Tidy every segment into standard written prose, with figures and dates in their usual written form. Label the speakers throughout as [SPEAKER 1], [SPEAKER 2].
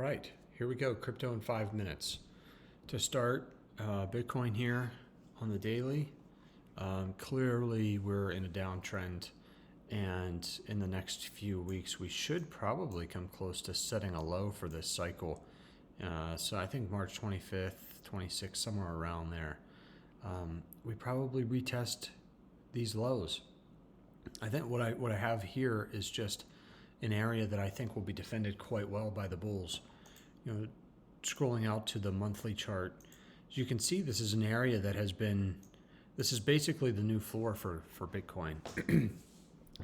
[SPEAKER 1] right, here we go. Crypto in 5 minutes. To start, Bitcoin here on the daily. Clearly, we're in a downtrend, and in the next few weeks, we should probably come close to setting a low for this cycle. So I think March 25th, 26th, somewhere around there. We probably retest these lows. I think what I have here is just an area that I think will be defended quite well by the bulls. Scrolling out to the monthly chart, as you can see, this is an area that has been, this is basically the new floor for Bitcoin.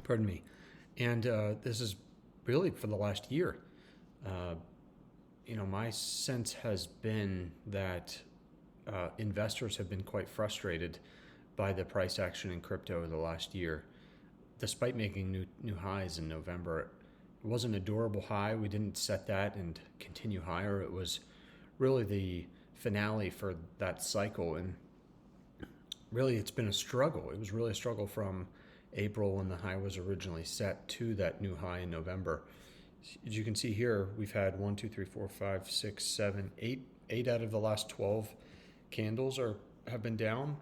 [SPEAKER 1] Pardon me. And this is really for the last year. My sense has been that investors have been quite frustrated by the price action in crypto over the last year. Despite making new highs in November, it wasn't a durable high. We didn't set that and continue higher. It was really the finale for that cycle, and really it's been a struggle. It was really a struggle from April, when the high was originally set, to that new high in November. As you can see here, we've had 1, 2, 3, 4, 5, 6, 7, 8 out of the last 12 candles have been down.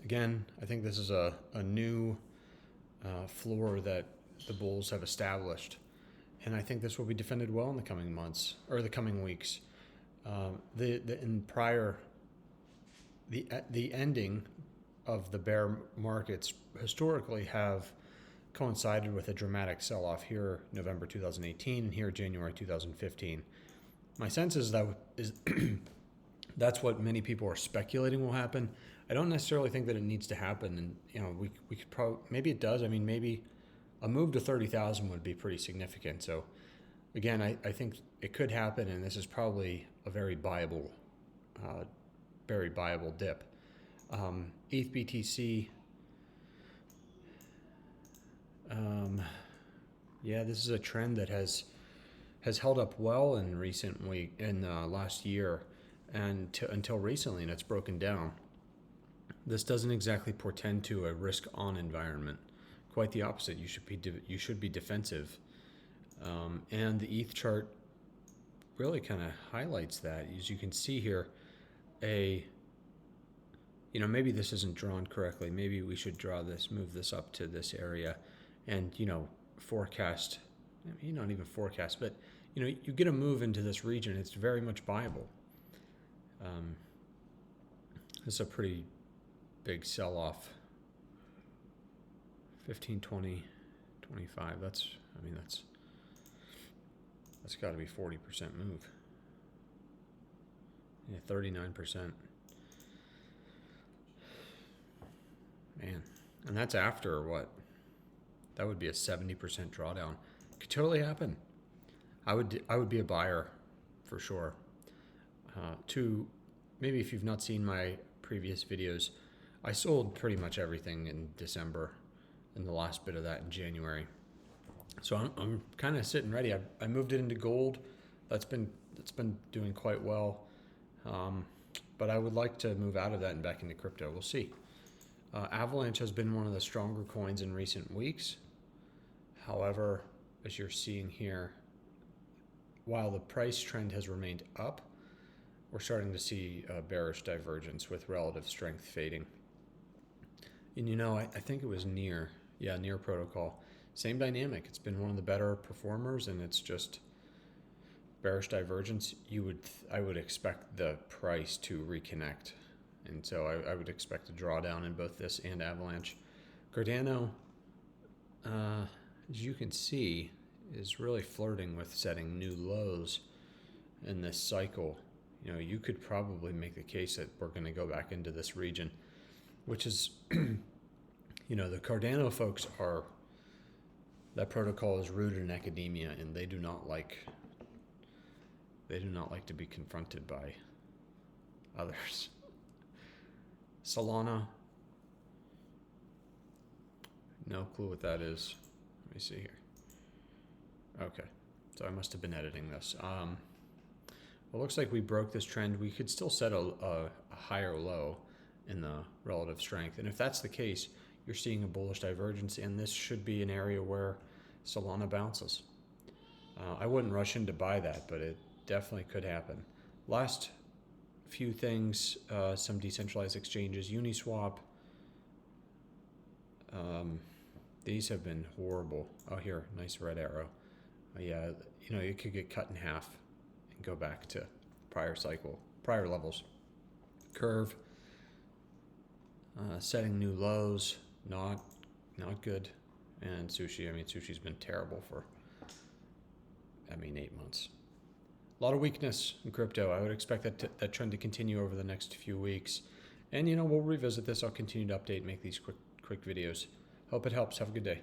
[SPEAKER 1] Again, I think this is a new floor that the bulls have established, and I think this will be defended well in the coming months or the coming weeks. The ending of the bear markets historically have coincided with a dramatic sell-off here November 2018 and here January 2015. My sense is that's what many people are speculating will happen. I don't necessarily think that it needs to happen, and we could probably, maybe it does. I mean, maybe a move to 30,000 would be pretty significant. So again, I think it could happen, and this is probably a very viable dip. ETH BTC, this is a trend that has held up well in last year and until recently, and it's broken down. This doesn't exactly portend to a risk-on environment. Quite the opposite. You should be defensive, and the ETH chart really kind of highlights that. As you can see here, maybe this isn't drawn correctly. Maybe we should move this up to this area, and forecast. Not even forecast, but you get a move into this region. It's very much viable. This is a pretty big sell-off. 15, 20, 25. That's got to be 40% move. Yeah, 39%. Man, and that's after what? That would be a 70% drawdown. Could totally happen. I would be a buyer for sure. Maybe if you've not seen my previous videos, I sold pretty much everything in December, and the last bit of that in January. So I'm kind of sitting ready. I moved it into gold. That's been doing quite well. But I would like to move out of that and back into crypto. We'll see. Avalanche has been one of the stronger coins in recent weeks. However, as you're seeing here, while the price trend has remained up, we're starting to see a bearish divergence with relative strength fading. And I think it was Near Protocol. Same dynamic. It's been one of the better performers, and it's just bearish divergence. I would expect the price to reconnect, and so I would expect a drawdown in both this and Avalanche. Cardano, as you can see, is really flirting with setting new lows in this cycle. You could probably make the case that we're going to go back into this region, which is, the Cardano folks that protocol is rooted in academia, and they do not like to be confronted by others. Solana, no clue what that is. Let me see here. Okay, so I must have been editing this. It looks like we broke this trend. We could still set a higher low in the relative strength, and if that's the case, you're seeing a bullish divergence, and this should be an area where Solana bounces. I wouldn't rush in to buy that, but it definitely could happen. Last few things, some decentralized exchanges, Uniswap. These have been horrible. Oh, here, nice red arrow. Yeah, it could get cut in half and go back to prior levels. Curve, setting new lows, not good. And sushi's been terrible for 8 months. A lot of weakness in crypto. I would expect that trend to continue over the next few weeks. And we'll revisit this. I'll continue to update and make these quick videos. Hope it helps. Have a good day.